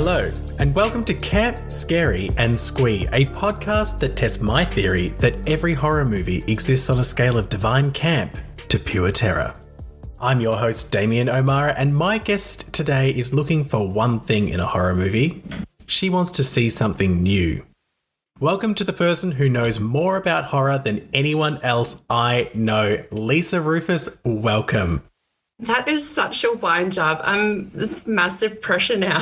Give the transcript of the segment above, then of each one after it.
Hello, and welcome to Camp, Scary and Squee, a podcast that tests my theory that every horror movie exists on a scale of divine camp to pure terror. I'm your host, Damien O'Mara, and my guest today is looking for one thing in a horror movie. She wants to see something new. Welcome to the person who knows more about horror than anyone else I know. Lisa Rufus, welcome. That is such a wind job. I'm this massive pressure now.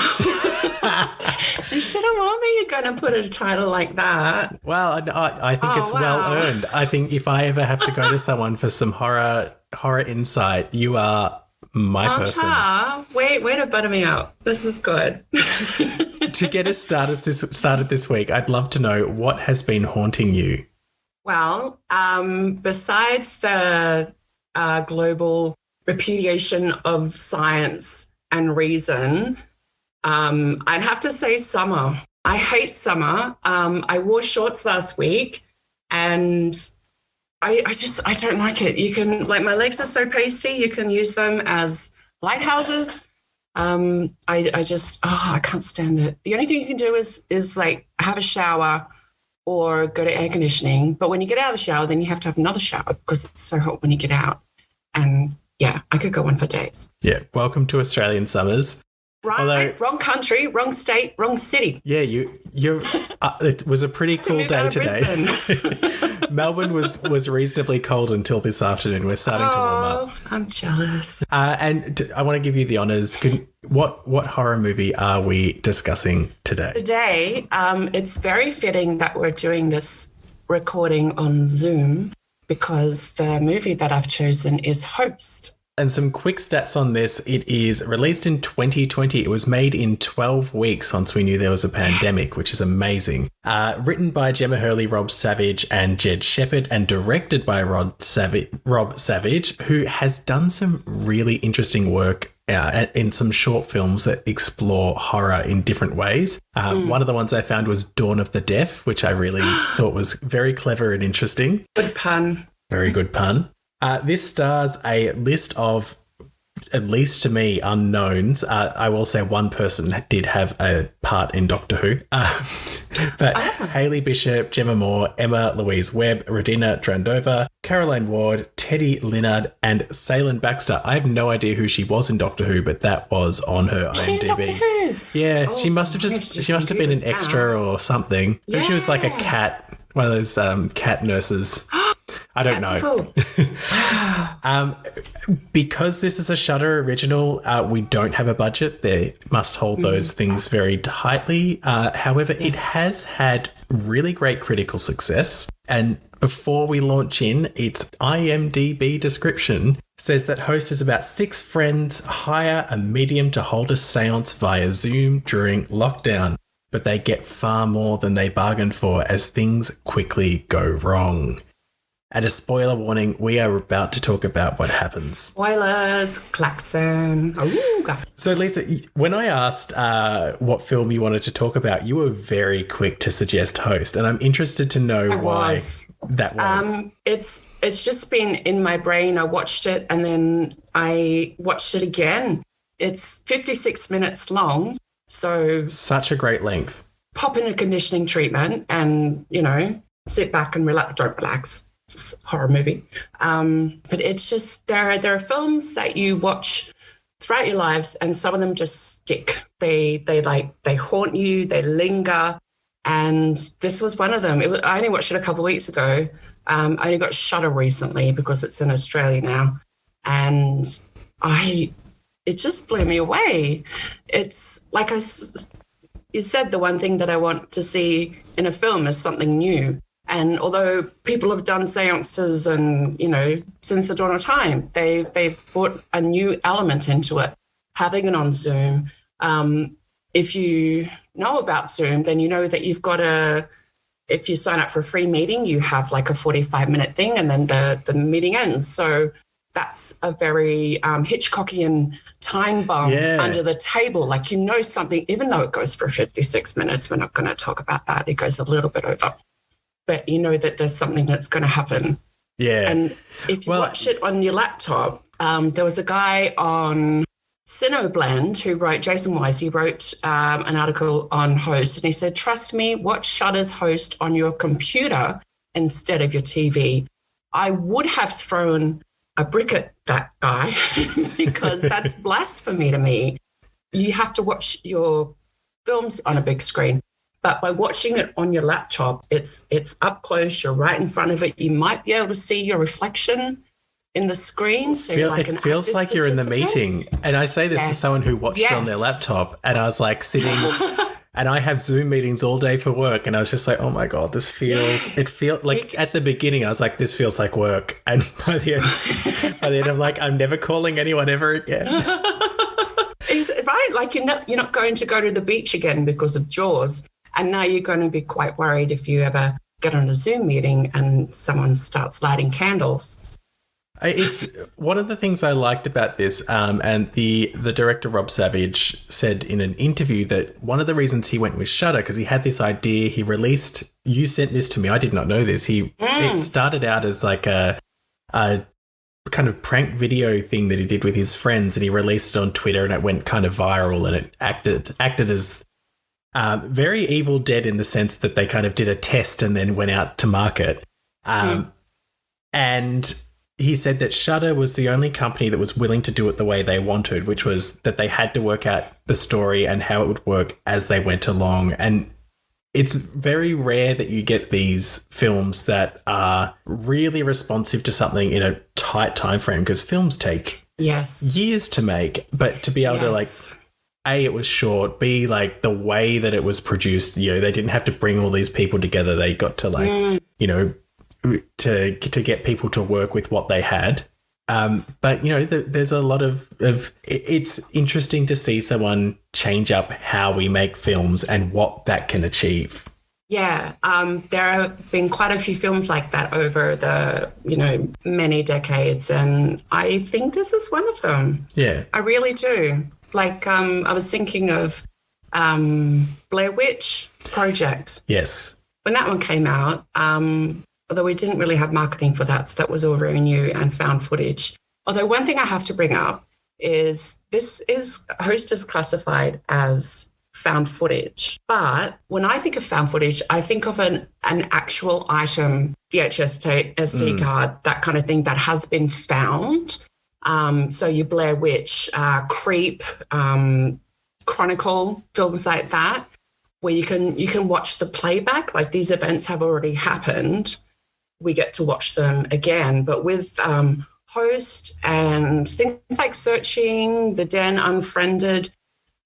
You should have warned me you're going to put a title like that. Well, I think it's well earned. I think if I ever have to go to someone for some horror insight, you are my person. Way to butter me up. This is good. To get us started this week, I'd love to know what has been haunting you. Well, besides the global repudiation of science and reason, I'd have to say summer. I hate summer. I wore shorts last week and I don't like it. You can, like, my legs are so pasty, you can use them as lighthouses. I can't stand it. The only thing you can do is like have a shower or go to air conditioning. But when you get out of the shower, then you have to have another shower because it's so hot when you get out. And yeah, I could go on for days. Yeah, welcome to Australian summers. Right, wrong country, wrong state, wrong city. Yeah, you're. It was a pretty cool day today. Melbourne was reasonably cold until this afternoon. We're starting to warm up. I'm jealous. And I want to give you the honours. What horror movie are we discussing today? Today, it's very fitting that we're doing this recording on Zoom because the movie that I've chosen is Host. And some quick stats on this. It is released in 2020. It was made in 12 weeks once we knew there was a pandemic, which is amazing. Written by Gemma Hurley, Rob Savage and Jed Shepard, and directed by Rob Savage, who has done some really interesting work in some short films that explore horror in different ways. One of the ones I found was Dawn of the Deaf, which I really thought was very clever and interesting. Good pun. Very good pun. This stars a list of, at least to me, unknowns. I will say one person did have a part in Doctor Who. But Hayley Bishop, Gemma Moore, Emma Louise Webb, Radina Drandova, Caroline Ward, Teddy Linnard, and Salen Baxter. I have no idea who she was in Doctor Who, but that was on her IMDb. She in Doctor Who? Yeah, she must have been an extra or something. Yeah. She was like a cat, one of those cat nurses. I don't know. Because this is a Shudder original, we don't have a budget. They must hold those things very tightly. However, It has had really great critical success. And before we launch in, its IMDb description says that Host is about 6 friends hire a medium to hold a seance via Zoom during lockdown. But they get far more than they bargained for as things quickly go wrong. And a spoiler warning, we are about to talk about what happens. Spoilers, klaxon. So, Lisa, when I asked what film you wanted to talk about, you were very quick to suggest Host. And I'm interested to know why that was. It's just been in my brain. I watched it and then I watched it again. It's 56 minutes long. So such a great length. Pop in a conditioning treatment and, sit back and relax. Don't relax. It's a horror movie. But it's just, there are films that you watch throughout your lives and some of them just stick. They haunt you, they linger. And this was one of them. I only watched it a couple of weeks ago. I only got Shudder recently because it's in Australia now. And it just blew me away. It's like you said, the one thing that I want to see in a film is something new. And although people have done seances and, since the dawn of time, they've brought a new element into it, having it on Zoom. If you know about Zoom, then you know that you've got if you sign up for a free meeting, you have like a 45-minute thing and then the meeting ends. So that's a very Hitchcockian time bomb under the table. Like, something, even though it goes for 56 minutes, we're not going to talk about that. It goes a little bit over. But you know that there's something that's going to happen. Yeah. And if you watch it on your laptop, there was a guy on Cineblend, who wrote, Jason Wise, he wrote an article on Host, and he said, trust me, watch Shudder's Host on your computer instead of your TV. I would have thrown a brick at that guy because that's blasphemy to me. You have to watch your films on a big screen. But by watching it on your laptop, it's up close, you're right in front of it. You might be able to see your reflection in the screen. So it feels like you're in the meeting. And I say this as someone who watched it on their laptop, and I was like sitting and I have Zoom meetings all day for work, and I was just like, oh my God, it feels like at the beginning I was like, this feels like work. And by the end I'm like, I'm never calling anyone ever again. Right. Like you're not going to go to the beach again because of Jaws. And now you're going to be quite worried if you ever get on a Zoom meeting and someone starts lighting candles. It's one of the things I liked about this, and the director Rob Savage said in an interview that one of the reasons he went with Shudder, because he had this idea, you sent this to me, I did not know this, it started out as like a kind of prank video thing that he did with his friends, and he released it on Twitter, and it went kind of viral, and it acted as very Evil Dead in the sense that they kind of did a test and then went out to market. And he said that Shudder was the only company that was willing to do it the way they wanted, which was that they had to work out the story and how it would work as they went along. And it's very rare that you get these films that are really responsive to something in a tight time frame, because films take years to make. But to be able to like, A, it was short. B, like the way that it was produced, they didn't have to bring all these people together. They got to like, to get people to work with what they had. But, there's a lot of it's interesting to see someone change up how we make films and what that can achieve. Yeah, there have been quite a few films like that over the, many decades. And I think this is one of them. Yeah. I really do. Like, I was thinking of Blair Witch Project. Yes. When that one came out, although we didn't really have marketing for that, so that was all very new and found footage. Although one thing I have to bring up is Host is classified as found footage. But when I think of found footage, I think of an actual item, VHS tape, SD card, that kind of thing that has been found. So your Blair Witch, Creep, Chronicle, films like that, where you can watch the playback, like these events have already happened. We get to watch them again. But with Host and things like Searching, The Den, Unfriended,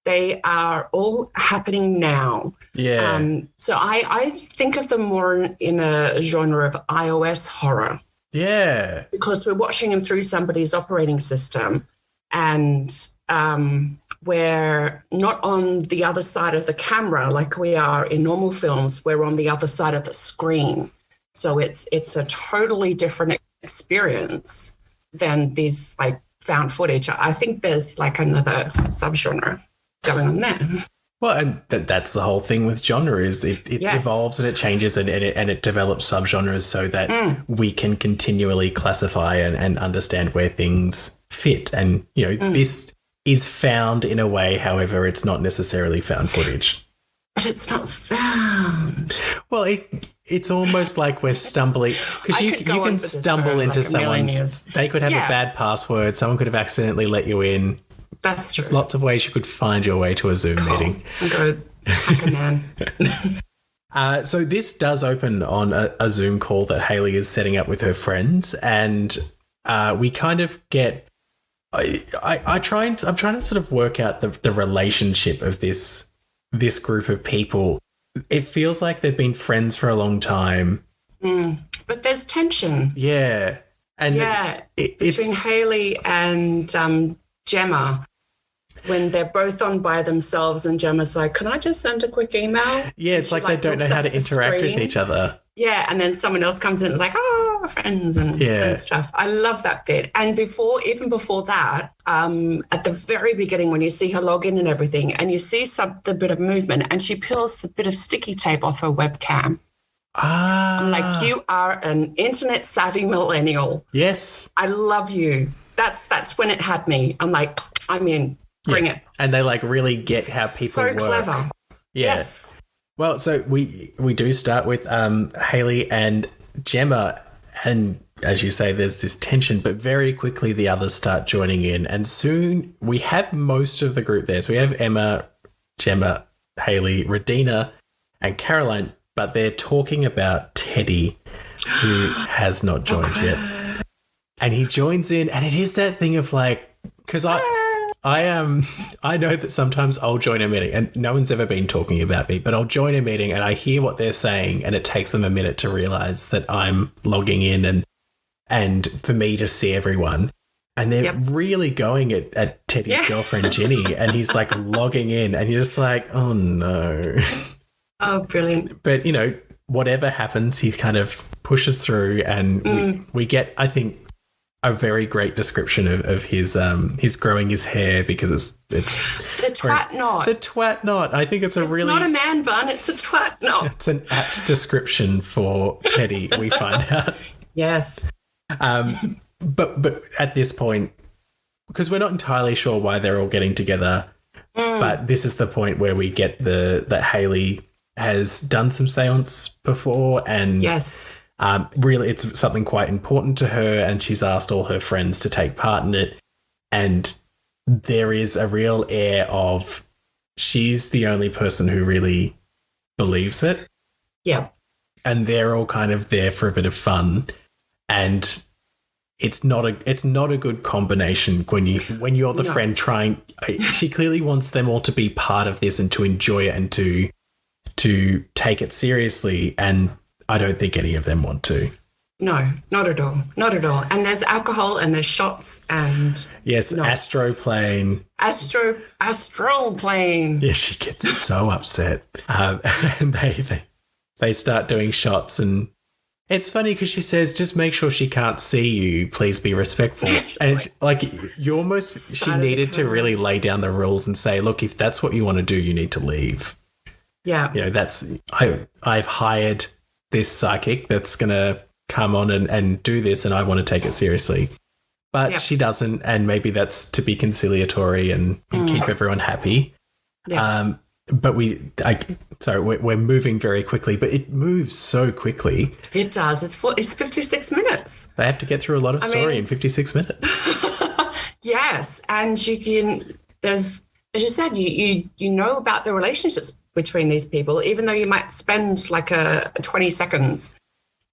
they are all happening now. Yeah. So I think of them more in a genre of iOS horror. Yeah. Because we're watching them through somebody's operating system, and we're not on the other side of the camera like we are in normal films. We're on the other side of the screen. So it's a totally different experience than these like found footage. I think there's like another subgenre going on there. Well, and that's the whole thing with genre is it evolves and it changes and it develops subgenres so that we can continually classify and understand where things fit. And, this is found in a way, however, it's not necessarily found footage. But it's not found. Well, it's almost like we're stumbling because you can stumble into someone's. They could have a bad password. Someone could have accidentally let you in. That's true. There's lots of ways you could find your way to a Zoom meeting. Go hack a man. So this does open on a Zoom call that Hayley is setting up with her friends, and we kind of get. I'm trying to sort of work out the relationship of this group of people. It feels like they've been friends for a long time. But there's tension. Yeah. And between Hayley and Gemma, when they're both on by themselves and Gemma's like, can I just send a quick email? Yeah, it's like they don't know how to interact with each other. Yeah, and then someone else comes in and is like, friends and stuff. I love that bit. And even before that, at the very beginning, when you see her log in and everything, and you see the bit of movement, and she peels the bit of sticky tape off her webcam. I'm like, you are an internet savvy millennial. Yes. I love you. That's when it had me. I'm like, I'm in. Bring it. And they like really get how people so work. Clever. Yeah. Yes. Well, so we do start with Haley and Gemma, and as you say, there's this tension, but very quickly the others start joining in, and soon we have most of the group there. So we have Emma, Gemma, Haley, Radina, and Caroline, but they're talking about Teddy, who has not joined yet. And he joins in, and it is that thing of like, because I know that sometimes I'll join a meeting, and no one's ever been talking about me, but I'll join a meeting and I hear what they're saying, and it takes them a minute to realize that I'm logging in and for me to see everyone. And they're really going at Teddy's girlfriend, Ginny, and he's like logging in, and you're just like, oh no. Oh, brilliant. But, you know, whatever happens, he kind of pushes through, and we get, I think, a very great description of his growing his hair, because it's the twat knot. The twat knot. I think it's It's not a man bun, it's a twat knot. It's an apt description for Teddy, we find out. Yes. But at this point, because we're not entirely sure why they're all getting together, but this is the point where we get that Haley has done some seance before, and yes. Really, it's something quite important to her, and she's asked all her friends to take part in it. And there is a real air of she's the only person who really believes it. Yeah. And they're all kind of there for a bit of fun. And it's not a good combination when you're the friend trying. She clearly wants them all to be part of this and to enjoy it and to take it seriously, and I don't think any of them want to. No, not at all. Not at all. And there's alcohol and there's shots and... Yes, Astroplane. Astroplane. Yeah, she gets so upset. And they start doing shots, and it's funny because she says, just make sure she can't see you. Please be respectful. And like you almost... She needed to really lay down the rules and say, look, if that's what you want to do, you need to leave. Yeah. You know, I've hired this psychic that's going to come on and do this, and I want to take it seriously. But she doesn't, and maybe that's to be conciliatory and keep everyone happy. Yeah. But we're moving very quickly, but it moves so quickly. It does. It's 56 minutes. They have to get through a lot of story in 56 minutes. Yes, and you can. There's, as you said, you know about the relationships between these people, even though you might spend like a 20 seconds.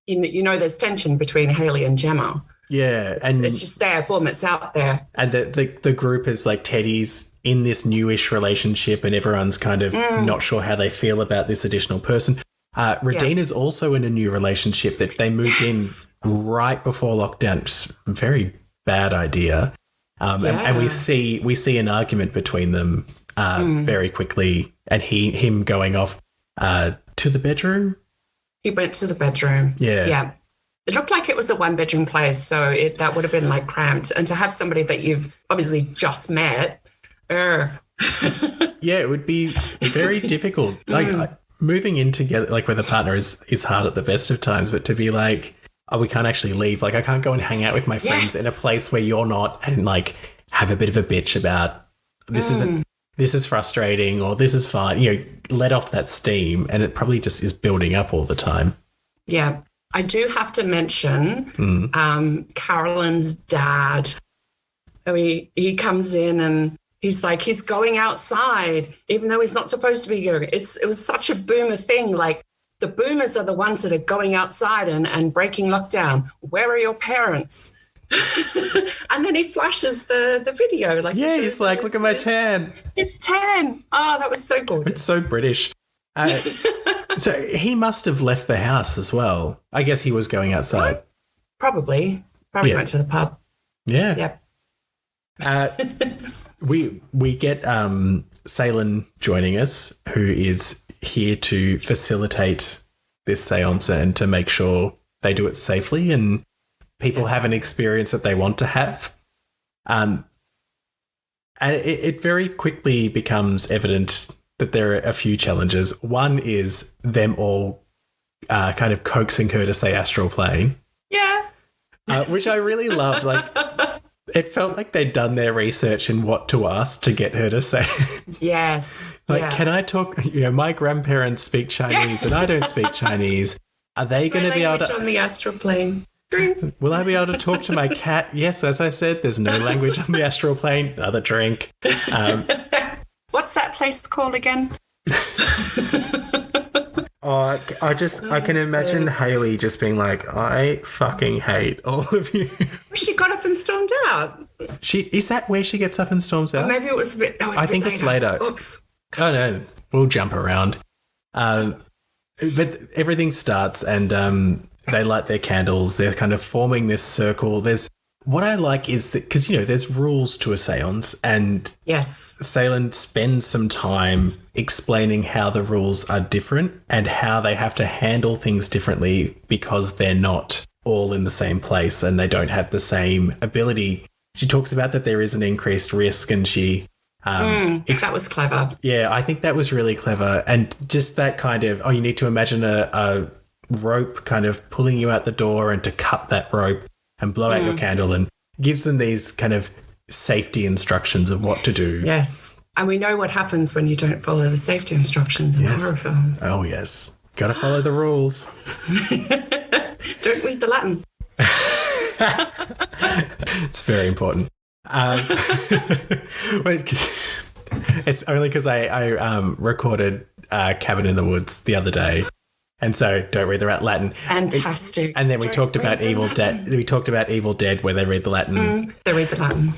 You know there's tension between Haley and Gemma. Yeah. And it's just there, boom, it's out there. And the group is like Teddy's in this newish relationship, and everyone's kind of not sure how they feel about this additional person. Radina's also in a new relationship that they moved in right before lockdown. Just very bad idea. And we see an argument between them very quickly, and him going off to the bedroom. He went to the bedroom. Yeah. Yeah. It looked like it was a one-bedroom place, so that would have been like cramped. And to have somebody that you've obviously just met, yeah, it would be very difficult. Like moving in together, like with a partner, is hard at the best of times. But to be like, oh, we can't actually leave. Like, I can't go and hang out with my friends in a place where you're not, and like have a bit of a bitch about this is frustrating, or this is fine. You know, let off that steam, and it probably just is building up all the time. Yeah. I do have to mention Carolyn's dad. He comes in and he's like, he's going outside, even though he's not supposed to be going. It was such a boomer thing. Like, the boomers are the ones that are going outside and breaking lockdown. Where are your parents? And then he flashes the video. Like, yeah, he's like, look at my tan. It's tan. Oh, that was so good. It's so British. So he must have left the house as well. I guess he was going outside. Probably went to the pub. Yeah. Yep. We get Salen joining us, who is here to facilitate this seance and to make sure they do it safely and people have an experience that they want to have. And it very quickly becomes evident that there are a few challenges. One is them all kind of coaxing her to say astral plane. Yeah. Which I really loved. Like, It felt like they'd done their research in what to ask to get her to say. Yes. Like, can I talk? My grandparents speak Chinese and I don't speak Chinese. Are they going to be able to on the astral plane? Will I be able to talk to my cat? Yes, as I said, there's no language on the astral plane. Another drink. What's that place called again? I can imagine Hayley just being like, I fucking hate all of you. She got up and stormed out. Is that where she gets up and storms out? Or maybe it was a bit. I think it's later. Oops. Oh no, we'll jump around. But everything starts, and they light their candles. They're kind of forming this circle. What I like is that, because, there's rules to a seance, and yes, Seylan spends some time explaining how the rules are different and how they have to handle things differently because they're not all in the same place and they don't have the same ability. She talks about that there is an increased risk, and she... that was clever. Yeah, I think that was really clever. And just that kind of, you need to imagine a rope kind of pulling you out the door, and to cut that rope and blow out your candle, and gives them these kind of safety instructions of what to do. Yes. And we know what happens when you don't follow the safety instructions in horror films. Oh, yes. Got to follow the rules. Don't read the Latin. It's very important. It's only because I recorded Cabin in the Woods the other day. And so don't read the Latin. Fantastic. And then we talked about Evil Dead. We talked about Evil Dead, where they read the Latin. They read the Latin.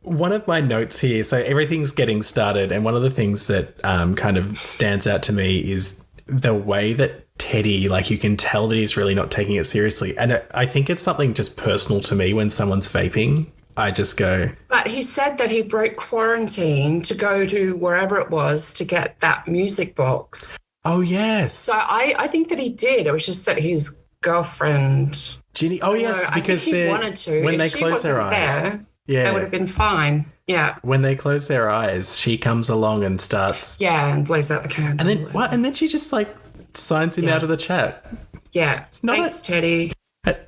One of my notes here, so everything's getting started, and one of the things that kind of stands out to me is the way that Teddy, like, you can tell that he's really not taking it seriously. And I think it's something just personal to me when someone's vaping. I just go... But he said that he broke quarantine to go to wherever it was to get that music box. Oh, yes. So I think that he did. It was just that his girlfriend... Ginny. Oh, yes, because I think he wanted to. When if they she close their wasn't eyes. there, yeah. they would have been fine. Yeah. When they close their eyes, she comes along and starts... Yeah, and blows out the candle. And then what? And then she just, like, signs him out of the chat. Yeah. Thanks, Teddy.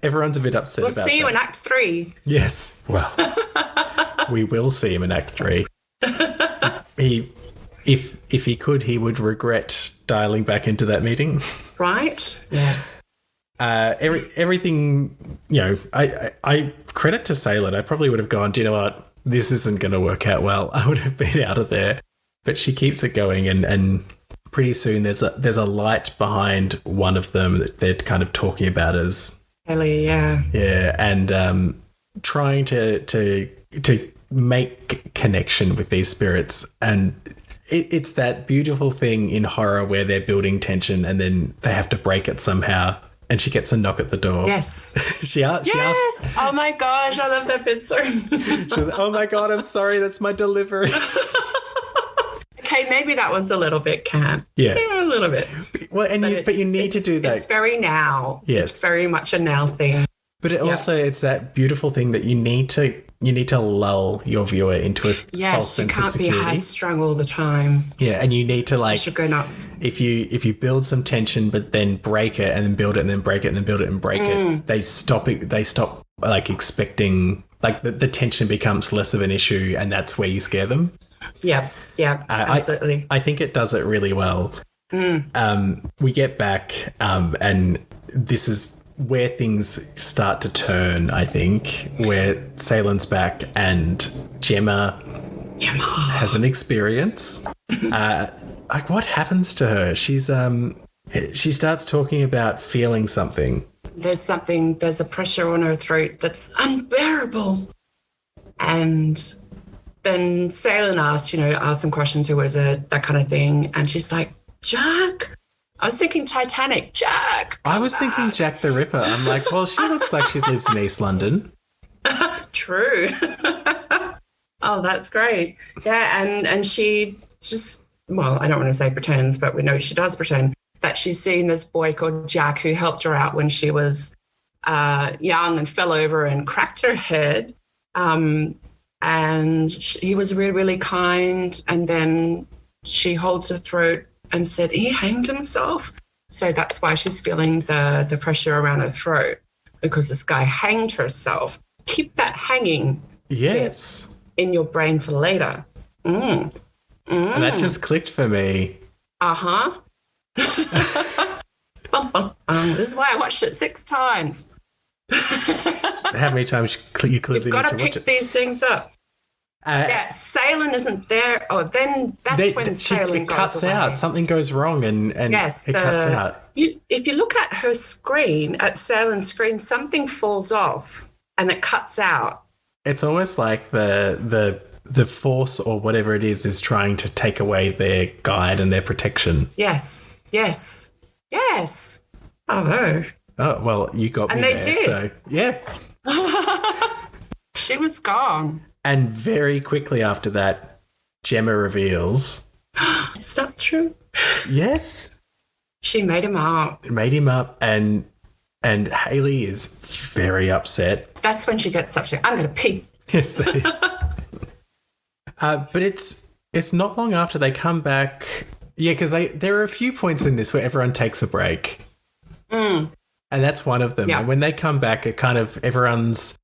Everyone's a bit upset about that. We'll see you in Act 3. Yes. Well, we will see him in Act 3. If he could, he would regret dialing back into that meeting. Right? Yes. Everything, I credit to Seylan. I probably would have gone, do you know what? This isn't going to work out well. I would have been out of there. But she keeps it going, and pretty soon there's a light behind one of them that they're kind of talking about as... Ellie, yeah. Yeah, and trying to make connection with these spirits. And it's that beautiful thing in horror where they're building tension and then they have to break it somehow. And she gets a knock at the door. Yes. She asks. Oh my gosh, I love that bit so much. Oh my God, I'm sorry, that's my delivery. Okay, maybe that was a little bit camp. Yeah, a little bit. Well, but you need to do that. It's very now. Yes, it's very much a now thing. But it's that beautiful thing that you need to lull your viewer into a false sense of security. You can't be high-strung all the time. Yeah, and you need to, like... You should go nuts. If you build some tension but then break it and then build it and then break it and then build it and break it, they stop, like, expecting... Like, the tension becomes less of an issue, and that's where you scare them. Yeah, absolutely. I think it does it really well. We get back, and this is... where things start to turn, I think, where Seylan's back and Gemma has an experience. Like, what happens to her? She starts talking about feeling something. There's a pressure on her throat that's unbearable. And then Seylan asks some questions, who is it, that kind of thing. And she's like, Jack? I was thinking Titanic. Jack! I was thinking Jack the Ripper. I'm like, well, she looks like she lives in East London. True. Oh, that's great. Yeah, and she just, well, I don't want to say pretends, but we know she does pretend that she's seen this boy called Jack who helped her out when she was young and fell over and cracked her head. And he was really, really kind. And then she holds her throat and said he hanged himself. So that's why she's feeling the pressure around her throat, because this guy hanged herself. keep that hanging Yes. in your brain for later. And that just clicked for me. Uh-huh. Bum, bum, bum. This is why I watched it 6 times. How many times you clearly You've got need to to watch pick it? these things up. Yeah, Salen isn't there. Oh, then that's when Salen it goes cuts away. out. Something goes wrong and Yes, it cuts out. If you look at her screen, at Salen's screen, something falls off and it cuts out. It's almost like the force or whatever it is trying to take away their guide and their protection. Yes, yes, yes. Oh, Oh, well, you got and me they there. did. So, yeah. She was gone. And very quickly after that, Gemma reveals, It's not true. yes, She made him up. made him up, and Hayley is very upset. That's when she gets upset. I'm going to pee. Yes, that is. But it's not long after they come back. Yeah, because there are a few points in this where everyone takes a break. And that's one of them. Yeah. And when they come back, it kind of everyone's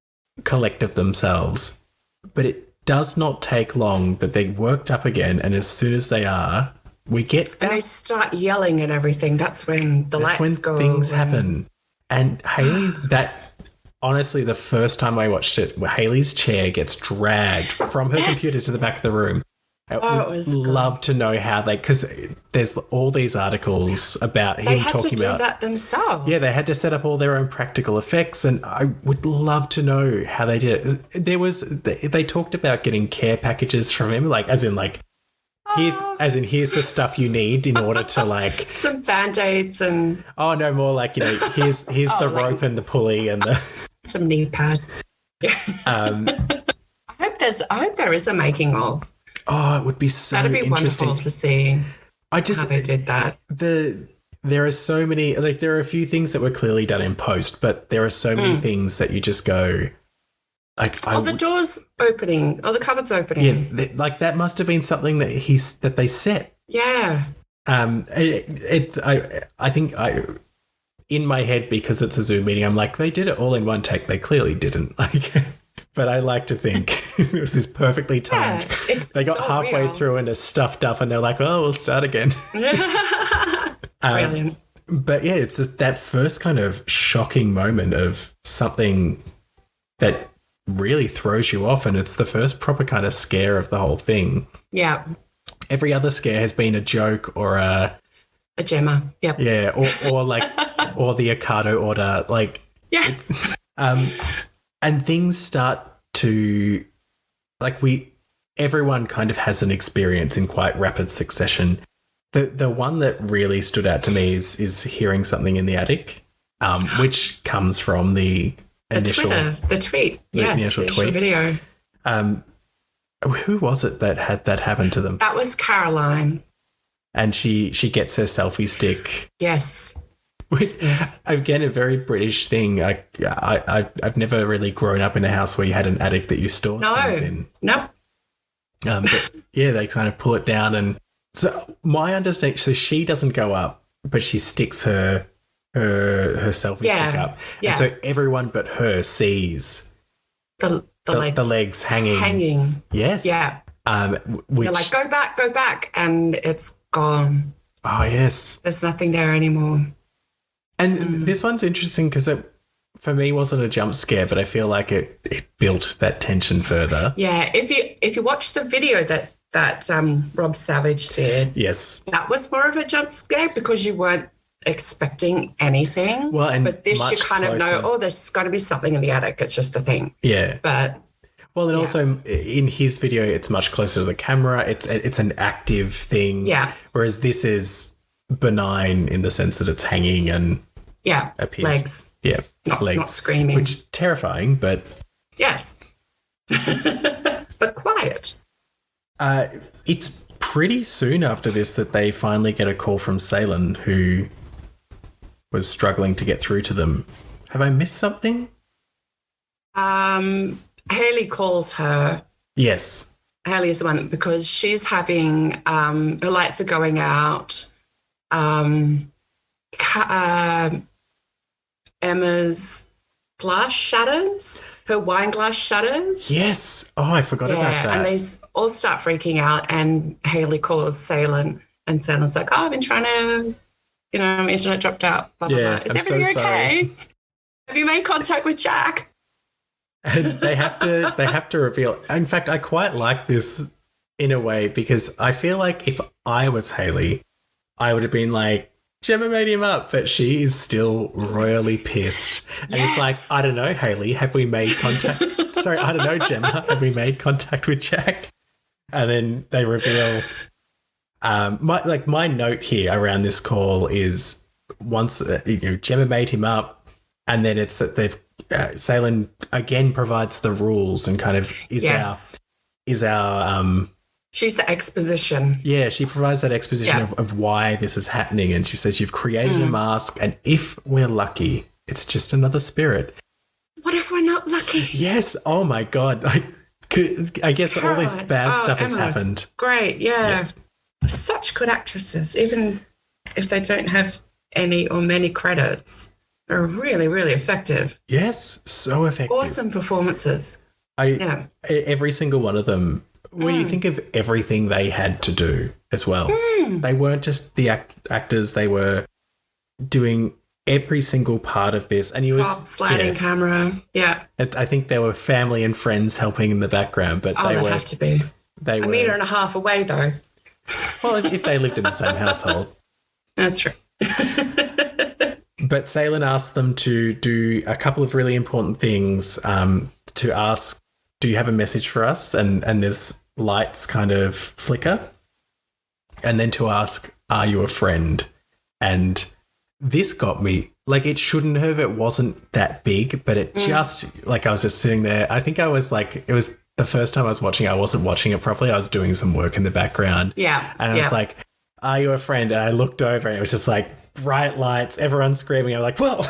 collective themselves. But it does not take long that they're worked up again. And as soon as they are, we get And they start yelling and everything. That's when the that's when lights go. things and- happen. And Hayley, honestly, the first time I watched it, Hayley's chair gets dragged from her computer to the back of the room. I it was would good. love to know how because there's all these articles about They him had to talking do about. that themselves. Yeah, they had to set up all their own practical effects, and I would love to know how they did it. They talked about getting care packages from him, here's the stuff you need in order to like some band-aids and oh no, more like here's the rope and the pulley and the some knee pads. I hope there is a making of. oh, it would be so That'd be interesting. wonderful to see I how just they did that. there are so many there are a few things that were clearly done in post, but there are so many things that you just go like The doors opening, or the cupboards opening. yeah, that must have been something that they set. Yeah. I think in my head, because it's a Zoom meeting, I'm like, they did it all in one take. They clearly didn't. But I like to think it was this perfectly timed. Yeah, they got all halfway real. through and it's stuffed up, and they're like, oh, we'll start again. Brilliant. But yeah, it's just that first kind of shocking moment of something that really throws you off, and it's the first proper kind of scare of the whole thing. Yeah. Every other scare has been a joke or a Gemma. Yep. yeah, or or the Ocado order, Yes. and things start to everyone kind of has an experience in quite rapid succession. The one that really stood out to me is hearing something in the attic, which comes from the initial The tweet. Yes. initial The initial tweet. video. Who was it that had that happen to them? That was Caroline. And she gets her selfie stick. Yes. Which, again, a very British thing. I've never really grown up in a house where you had an attic that you stored things in. Nope. But yeah, they kind of pull it down, and so my understanding. So she doesn't go up, but she sticks her selfie stick up, Yeah. and so everyone but her sees The legs. the legs hanging. Hanging. Yes. Yeah. Which They're like, go back. And it's gone. oh yes. There's nothing there anymore. And this one's interesting because it, for me, wasn't a jump scare, but I feel like it built that tension further. Yeah. If you watch the video that Rob Savage did, Yes. that was more of a jump scare because you weren't expecting anything. Well, and but this you much kind of know, closer. there's got to be something in the attic. It's just a thing. Yeah. But Well, and also in his video, it's much closer to the camera. It's an active thing. Yeah. Whereas this is benign in the sense that it's hanging and yeah, appears. legs, Yeah. not screaming. Which is terrifying, but Yes. But quiet. it's pretty soon after this that they finally get a call from Salen, who was struggling to get through to them. Have I missed something? Haley calls her. Yes. Haley is the one because she's having her lights are going out. Emma's glass shatters, her wine glass shatters. Yes. Oh, I forgot about that. And they all start freaking out, and Haley calls Salen, and Salen's like, "Oh, I've been trying to, my internet dropped out. Blah, blah, Yeah, blah. Is I'm so everything okay? sorry. Have you made contact with Jack?" And they have to reveal. In fact, I quite like this in a way, because I feel like if I was Haley, I would have been like, Gemma made him up, but she is still royally pissed. And it's like, I don't know, Haley, have we made contact? Sorry, I don't know, Gemma, have we made contact with Jack? And then they reveal. My note here around this call is once Gemma made him up, and then it's that they've Salen again provides the rules and kind of is our she's the exposition. Yeah, she provides that exposition of why this is happening. And she says, you've created a mask, and if we're lucky, it's just another spirit. What if we're not lucky? Yes. Oh, my God. I guess all this bad stuff has happened. Great, yeah. Such good actresses, even if they don't have any or many credits. They're really, really effective. Yes, so effective. Awesome performances. Every single one of them. When you think of everything they had to do as well, they weren't just the actors, they were doing every single part of this. And sliding camera. Yeah. I think there were family and friends helping in the background, but they were. Have to be. They were a metre and a half away, though. Well, if they lived in the same household. That's true. But Salen asked them to do a couple of really important things, to ask, do you have a message for us? And there's lights kind of flicker. And then to ask, are you a friend? And this got me, like, it shouldn't have, it wasn't that big, but it just, like, I was just sitting there. I think I was like, it was the first time I was watching it, I wasn't watching it properly. I was doing some work in the background. Yeah. And I was like, are you a friend? And I looked over and it was just like bright lights, everyone screaming. I'm like, well.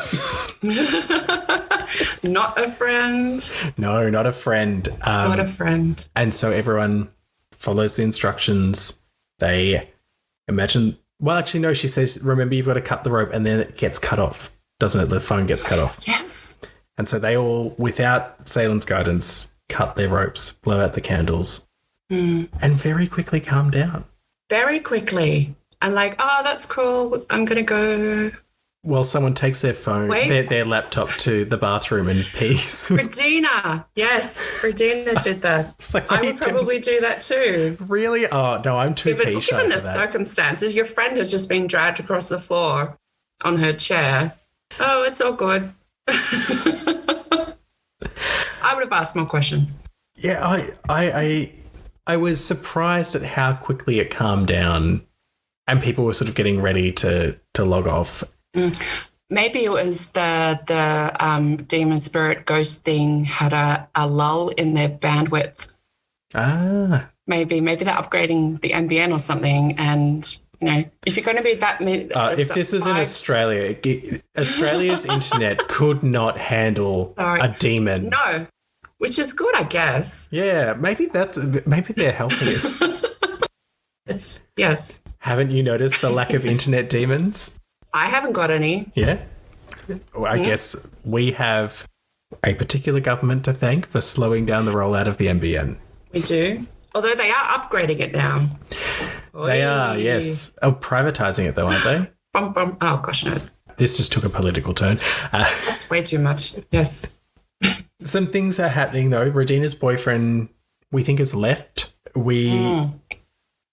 Not a friend. No, not a friend. Not a friend. And so everyone follows the instructions. They imagine, well, actually, no, she says, remember, you've got to cut the rope, and then it gets cut off, doesn't it? The phone gets cut off. Yes. And so they all, without Salen's guidance, cut their ropes, blow out the candles, and very quickly calm down. Very quickly. And like, oh, that's cool. I'm going to go. Well, someone takes their phone, their laptop to the bathroom and pees. Regina. Yes, Regina did that. Like, I would probably do that too. Really? Oh, no, I'm too pee shy Given the for that. circumstances, your friend has just been dragged across the floor on her chair. Oh, it's all good. I would have asked more questions. Yeah, I was surprised at how quickly it calmed down and people were sort of getting ready to log off. Maybe it was the demon spirit ghost thing had a lull in their bandwidth. Ah. Maybe they're upgrading the NBN or something, and if you're going to be that many, if this was in Australia, Australia's internet could not handle a demon. No, which is good, I guess. Yeah, maybe they're helping us. Yes. Haven't you noticed the lack of internet demons? I haven't got any. Yeah. Well, I guess we have a particular government to thank for slowing down the rollout of the NBN. We do. Although they are upgrading it now. They are, yes. Oh, privatising it though, aren't they? Oh, gosh knows. This just took a political turn. That's way too much. Yes. Some things are happening though. Regina's boyfriend, we think, has left.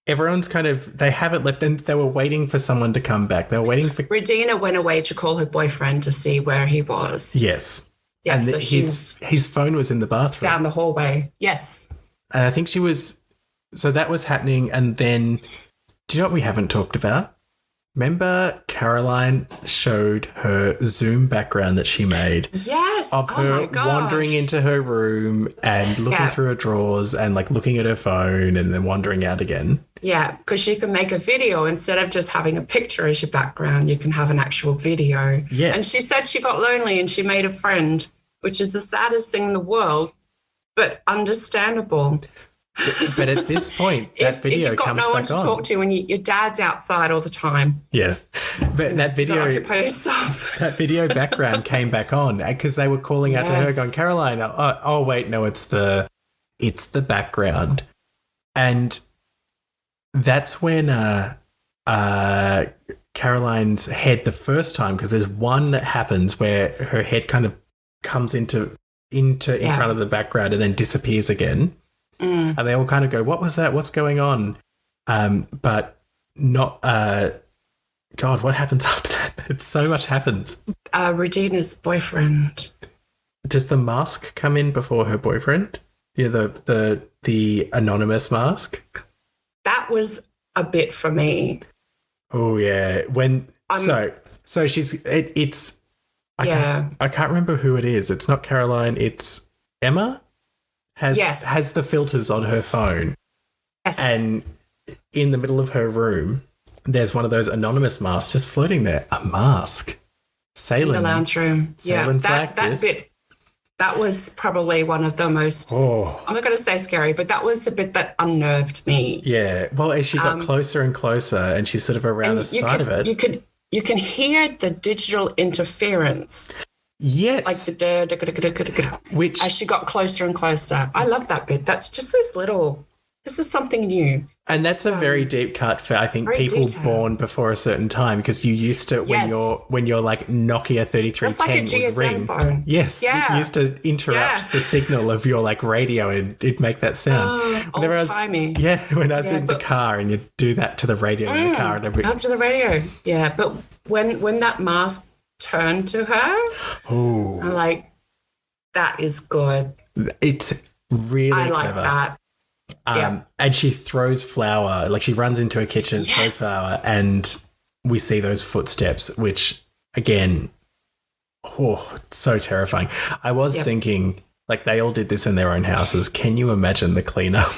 Everyone's they haven't left, and they were waiting for someone to come back. They were waiting for... Regina went away to call her boyfriend to see where he was. Yes. Yeah, and so his phone was in the bathroom. Down the hallway. Yes. And I think she was... So that was happening, and then... Do you know what we haven't talked about? Remember Caroline showed her Zoom background that she made? Yes. Of her wandering into her room and looking through her drawers and like looking at her phone and then wandering out again. Yeah, because you can make a video instead of just having a picture as your background. You can have an actual video. Yes. And she said she got lonely and she made a friend, which is the saddest thing in the world, but understandable. But at this point, that If video you've got comes no one back to on. talk to and your dad's outside all the time, Yeah. But that you video, occupy yourself. that video background came back on because they were calling out to her Yes. going, Caroline, oh wait, no, it's the background. And that's when Caroline's head the first time, because there's one that happens where her head kind of comes into in front of the background and then disappears again. And they all kind of go, what was that? What's going on? But not God, what happens after that? It's so much happens. Regina's boyfriend. Does the mask come in before her boyfriend? Yeah, the anonymous mask. That was a bit for me. Oh yeah, so she's it's I can't remember who it is. It's not Caroline. It's Emma. Has the filters on her phone. Yes. And in the middle of her room, there's one of those anonymous masks just floating there. A mask. Sailing. In the lounge room. Sailing that bit. That was probably one of the most, I'm not going to say scary, but that was the bit that unnerved me. Yeah. Well, as she got closer and closer and she's sort of around the side of it. You can hear the digital interference. Yes. Like the which, as she got closer and closer. I love that bit. That's just this is something new. And that's a very deep cut for, I think, people born before a certain time, because you used to, when you're like Nokia 3310 that's like a GSM would ring. phone. Yes. Yeah. You used to interrupt the signal of your like radio and it'd make that sound. Old-timey. When I was in the car and you'd do that to the radio in the car and everything. Up to the radio. Yeah. But when that mask turned to her, I'm like, that is good. It's really I clever. like that. And she throws flour, like she runs into a kitchen and throws flour, and we see those footsteps, which again, so terrifying. I was thinking, like, they all did this in their own houses. Can you imagine the cleanup?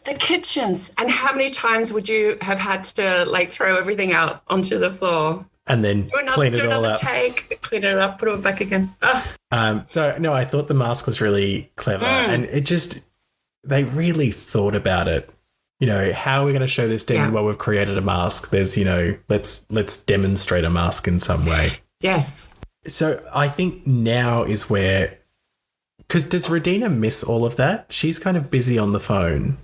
The kitchens. And how many times would you have had to like throw everything out onto the floor? And then clean it all up. Clean it up, put it back again. So, no, I thought the mask was really clever. And it just, they really thought about it. You know, how are we going to show this demon? Well, we've created a mask. There's, let's demonstrate a mask in some way. Yes. So I think now is where, because does Regina miss all of that? She's kind of busy on the phone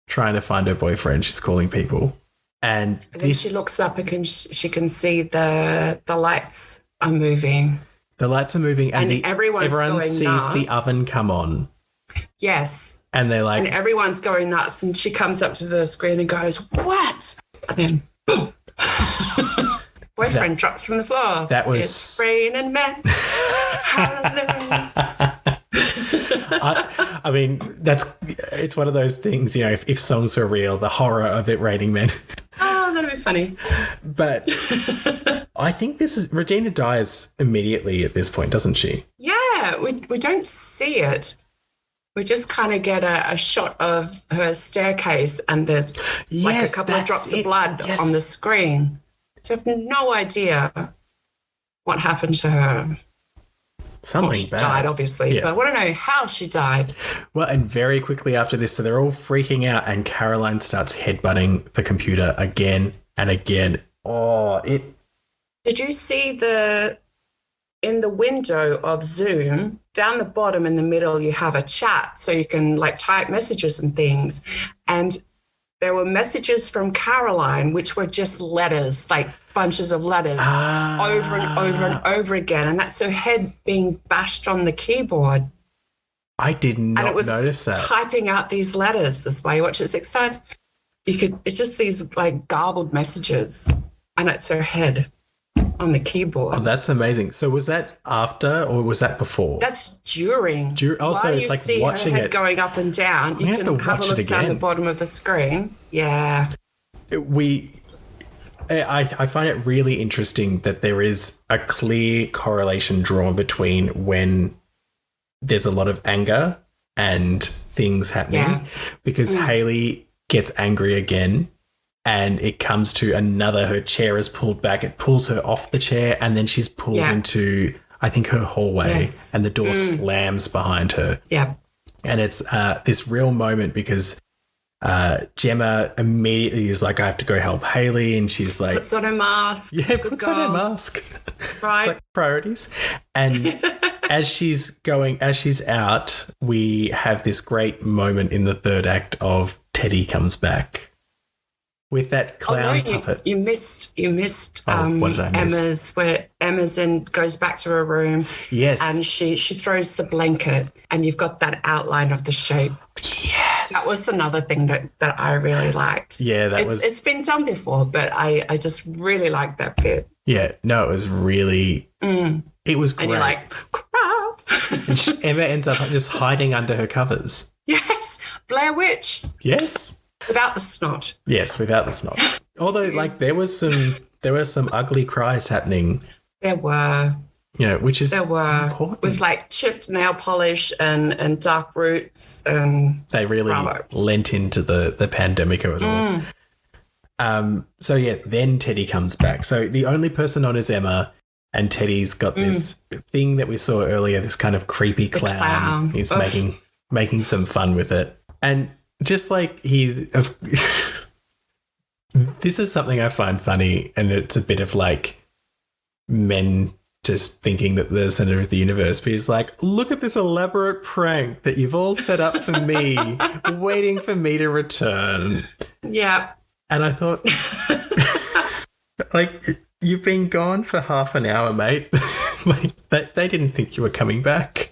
trying to find her boyfriend. She's calling people. And then she looks up and she can see the lights are moving. The lights are moving and everyone sees nuts. the oven come on. Yes. And they're like... And everyone's going nuts, and she comes up to the screen and goes, what? And then, boom. Boyfriend drops from the floor. That was... It's raining men. Hallelujah. I mean, it's one of those things, if songs were real, the horror of it raining men. Oh, that'd be funny. But I think Regina dies immediately at this point, doesn't she? Yeah, we don't see it. We just kind of get a shot of her staircase, and there's like a couple of drops of blood on the screen. So I have no idea what happened to her. Something she bad. Died, obviously, but I want to know how she died. Well, and very quickly after this, so they're all freaking out, and Caroline starts headbutting the computer again and again. Did you see in the window of Zoom, down the bottom in the middle, you have a chat, so you can like type messages and things. And there were messages from Caroline, which were just letters, like bunches of letters over and over and over again. And that's her head being bashed on the keyboard. I did not notice that. Typing out these letters. That's why you watch it 6 times. It's just these like garbled messages, and it's her head on the keyboard. Oh, that's amazing. So was that after or was that before? That's during. Also, while it's you like see watching her head it going up and down, you can have a look down the bottom of the screen. Yeah. I find it really interesting that there is a clear correlation drawn between when there's a lot of anger and things happening, because Hayley gets angry again. And it comes to her chair is pulled back. It pulls her off the chair, and then she's pulled into, I think, her hallway, and the door slams behind her. Yeah. And it's this real moment because Gemma immediately is like, I have to go help Haley. And she's like, puts on her mask. yeah, puts on her mask. Right. It's like priorities. And as she's out, we have this great moment in the third act of Teddy comes back with that clown puppet. You missed what did I miss? Emma's goes back to her room. Yes. And she throws the blanket and you've got that outline of the shape. Yes. That was another thing that I really liked. Yeah, it's been done before, but I just really liked that bit. Yeah, no, it was really it was great. And you're like, crap. And Emma ends up just hiding under her covers. Yes. Blair Witch. Yes. Without the snot. Yes, without the snot. Although, like, there were some ugly cries happening. There were. You know, which is important. With like chipped nail polish and dark roots, and they really lent into the pandemic of it all. So yeah, then Teddy comes back. So the only person on is Emma, and Teddy's got this thing that we saw earlier, this kind of creepy clown. He's making some fun with it, and just like this is something I find funny, and it's a bit of like men just thinking that the center of the universe, but he's like, look at this elaborate prank that you've all set up for me, waiting for me to return. Yeah. And I thought, like, you've been gone for half an hour, mate. Like, they didn't think you were coming back.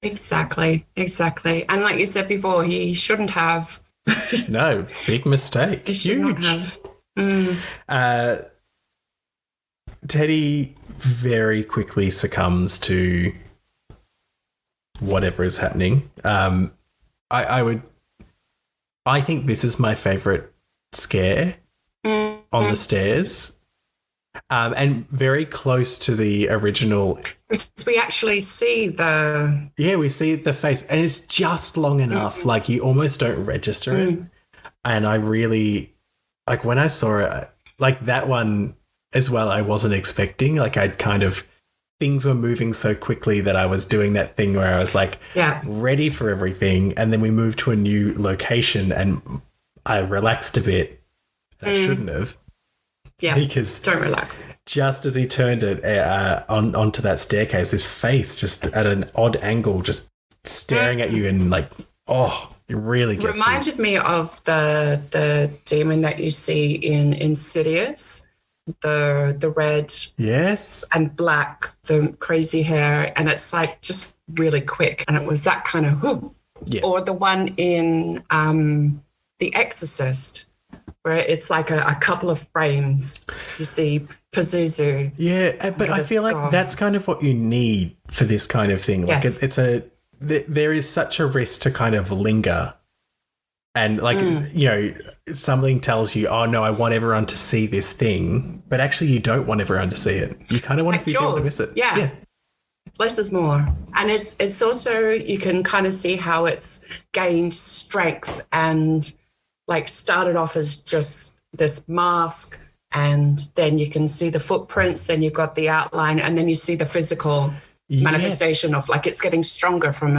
Exactly. And like you said before, he shouldn't have. No, big mistake. He should not have. Teddy very quickly succumbs to whatever is happening. I think this is my favorite scare on the stairs. And very close to the original. We actually see we see the face, and it's just long enough. Like, you almost don't register it. And I really, like, when I saw it, like that one as well, I wasn't expecting. Like, things were moving so quickly that I was doing that thing where I was like, ready for everything. And then we moved to a new location and I relaxed a bit. I shouldn't have. Yeah, because don't relax. Just as he turned it onto that staircase, his face just at an odd angle, just staring at you, and like, it really gets reminded me of the demon that you see in Insidious, the red, yes, and black, the crazy hair, and it's like just really quick, and it was that kind of or the one in The Exorcist, where it's like a couple of frames. You see Pazuzu. Yeah, but I feel like that's kind of what you need for this kind of thing. Like, there is such a risk to kind of linger. And like, you know, something tells you, oh no, I want everyone to see this thing. But actually you don't want everyone to see it. You kind of want people to miss it. Yeah. Less is more. And it's also, you can kind of see how it's gained strength and like started off as just this mask, and then you can see the footprints, then you've got the outline, and then you see the physical manifestation of like it's getting stronger from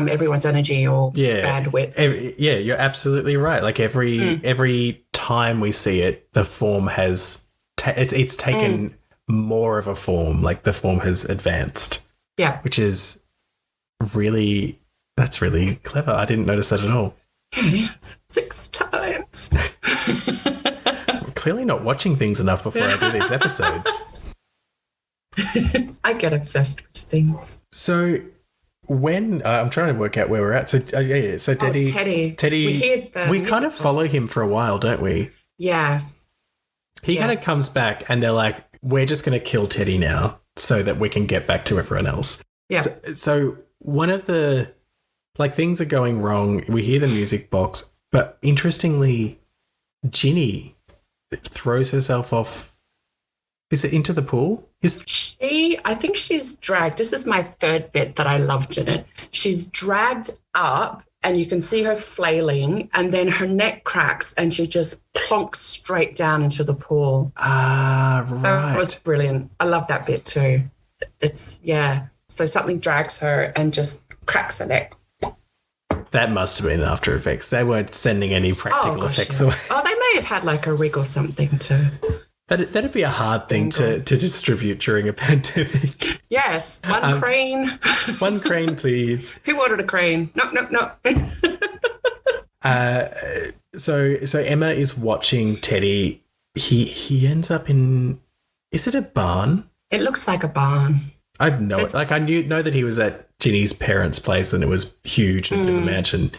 everyone's energy or bandwidth. You're absolutely right. Like every time we see it, the form has it's taken more of a form. Like the form has advanced. Yeah, which is that's really clever. I didn't notice that at all. 6 times. I'm clearly not watching things enough before I do these episodes. I get obsessed with things. So when I'm trying to work out where we're at. So so Teddy, we kind of follow him for a while, don't we? Yeah. He kind of comes back and they're like, we're just going to kill Teddy now so that we can get back to everyone else. Yeah. So one of the, like, things are going wrong. We hear the music box, but interestingly, Ginny throws herself off. Is it into the pool? I think she's dragged. This is my third bit that I loved in it. She's dragged up and you can see her flailing, and then her neck cracks and she just plonks straight down into the pool. Ah, right. That was brilliant. I love that bit too. So something drags her and just cracks her neck. That must have been After Effects. They weren't sending any practical effects away. Oh, they may have had like a rig or something to. That'd be a hard thing to distribute during a pandemic. Yes, one crane. One crane, please. Who ordered a crane? No. So Emma is watching Teddy. He ends up in. Is it a barn? It looks like a barn. I know it. Like I know that he was at Ginny's parents' place and it was huge and a bit of a mansion.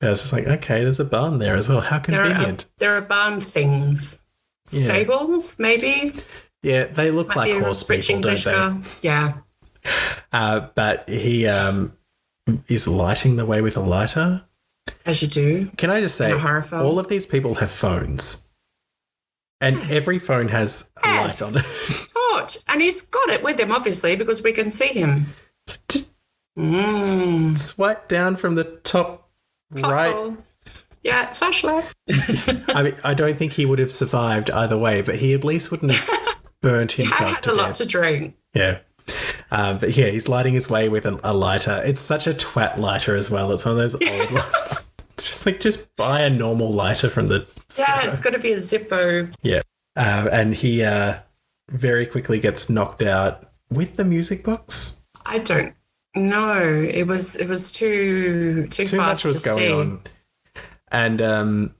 And I was just like, okay, there's a barn there as well. How convenient. There are barn things. Yeah. Stables, maybe. Yeah, they look like horse people, don't they? Yeah. But he is lighting the way with a lighter. As you do. Can I just say, in a horror film. all of these people have phones. And every phone has a light on it. What? And he's got it with him, obviously, because we can see him. Just swipe down from the top right. Yeah, flashlight. I mean, I don't think he would have survived either way, but he at least wouldn't have burnt himself to death. He had a lot to drink. Yeah. But yeah, he's lighting his way with a lighter. It's such a twat lighter as well. It's one of those old ones. Just buy a normal lighter from the store. It's got to be a Zippo. Yeah. And he very quickly gets knocked out with the music box. I don't know. It was too fast much was to going see. on. And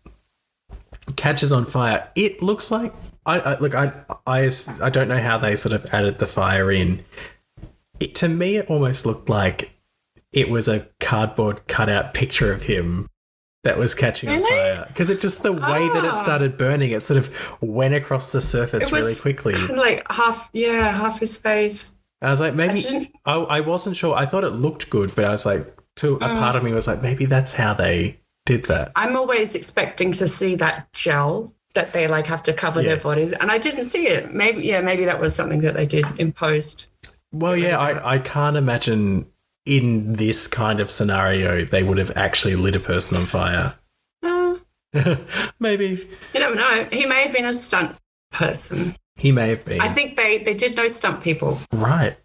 catches on fire. It looks like I don't know how they sort of added the fire in. To me, it almost looked like it was a cardboard cutout picture of him that was catching on fire. Because it just the way that it started burning, it sort of went across the surface really quickly. Kind of like half his face. I was like, maybe I wasn't sure. I thought it looked good, but I was like, a part of me was like, maybe that's how they did that. I'm always expecting to see that gel that they like have to cover their bodies, and I didn't see it. Maybe that was something that they did in post. Well, yeah, I can't imagine in this kind of scenario they would have actually lit a person on fire. Maybe. You never know. He may have been a stunt person. He may have been. I think they did know stunt people. Right.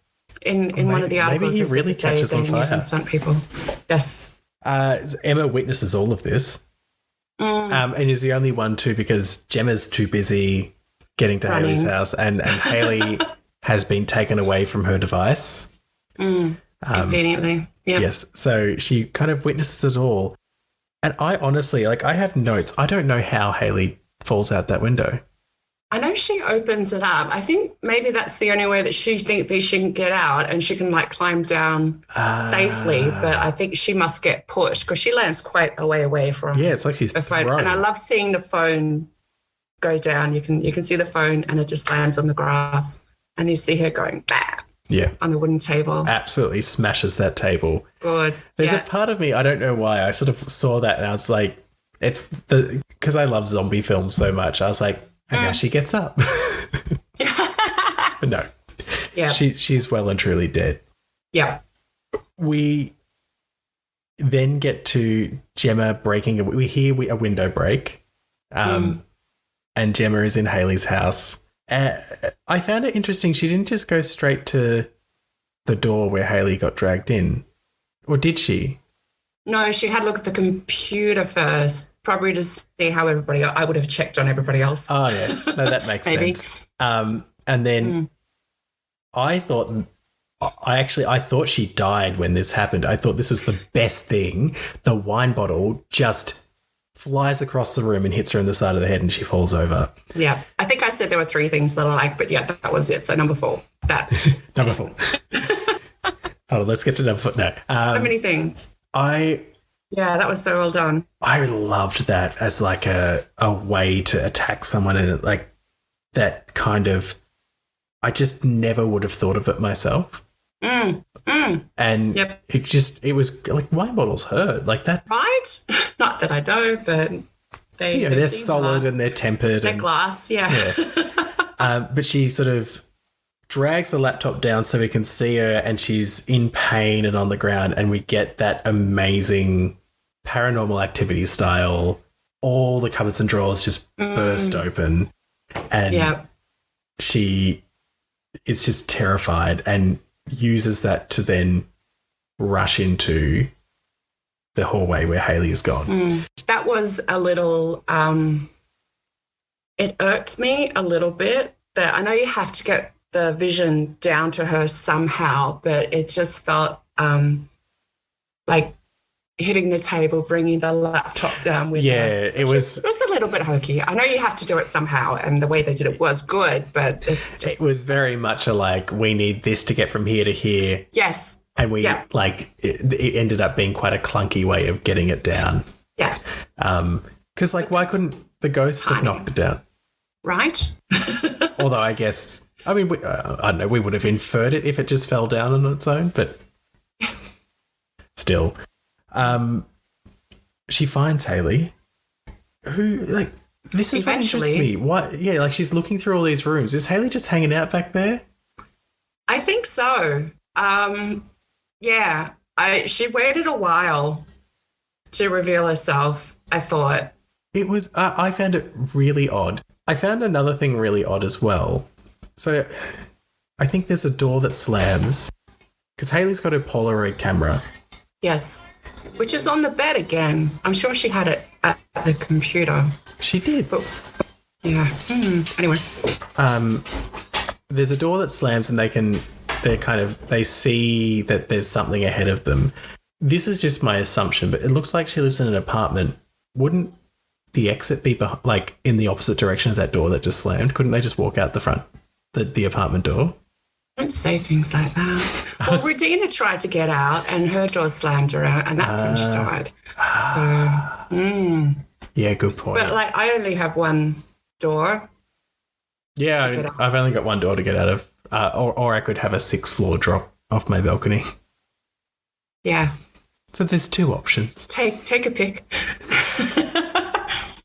In one of the articles. Maybe he really catches on fire. Some stunt people. Yes. Emma witnesses all of this. And is the only one too, because Gemma's too busy getting to Hayley's house and Hayley has been taken away from her device. Conveniently. Yeah. Yes. So she kind of witnesses it all. And I honestly, I have notes. I don't know how Hayley falls out that window. I know she opens it up. I think maybe that's the only way that she can get out, and she can climb down safely. But I think she must get pushed because she lands quite a way away from. Yeah, it's like she's phone. And I love seeing the phone go down. You can see the phone, and it just lands on the grass, and you see her going bah. Yeah. On the wooden table. Absolutely smashes that table. Good. There's a part of me, I don't know why, I sort of saw that and I was like, because I love zombie films so much, I was like, and now she gets up. But no. Yeah. She's well and truly dead. Yeah. We then get to Gemma breaking, we hear a window break. And Gemma is in Hayley's house. I found it interesting. She didn't just go straight to the door where Hayley got dragged in. Or did she? No, she had a look at the computer first, probably to see how everybody else. I would have checked on everybody else. Oh, yeah. No, that makes sense. And then I thought she died when this happened. I thought this was the best thing. The wine bottle just flies across the room and hits her in the side of the head and she falls over. Yeah. I think I said there were 3 things that I like, but yeah, that was it. So number 4. That. Number 4. Oh, let's get to number 4. No. So many things. Yeah, that was so well done. I loved that as a way to attack someone, and that kind of, I just never would have thought of it myself. And it was wine bottles hurt like that. Right? Not that I know, but they're solid and they're tempered. They're glass, yeah. But she sort of drags the laptop down so we can see her, and she's in pain and on the ground, and we get that amazing Paranormal Activity style, all the cupboards and drawers just burst open, and she is just terrified and uses that to then rush into the hallway where Haley is gone. That was a little, it irked me a little bit that I know you have to get the vision down to her somehow, but it just felt like hitting the table, bringing the laptop down with her. It was a little bit hokey. I know you have to do it somehow, and the way they did it was good, but it's just... It was very much a like, we need this to get from here to here. Yes. And we it ended up being quite a clunky way of getting it down. Yeah. Because why couldn't the ghost have knocked it down? Right. Although I guess, I mean, I don't know, we would have inferred it if it just fell down on its own, but yes. Still. She finds Haley, who, this is what interests me. What? Yeah, she's looking through all these rooms. Is Haley just hanging out back there? I think so. Yeah. She waited a while to reveal herself, I thought. It was, I found it really odd. I found another thing really odd as well. So I think there's a door that slams because Haley's got her Polaroid camera. Yes. Which is on the bed again. I'm sure she had it at the computer. She did. But yeah. Anyway. There's a door that slams and they see that there's something ahead of them. This is just my assumption, but it looks like she lives in an apartment. Wouldn't the exit be in the opposite direction of that door that just slammed? Couldn't they just walk out the front, the apartment door? Don't say things like that. Well, Regina tried to get out and her door slammed her out, and that's when she died. So, yeah, good point. But I only have one door. Yeah, I've only got one door to get out of, or I could have a 6th floor drop off my balcony. Yeah. So there's 2 options. Take a pick.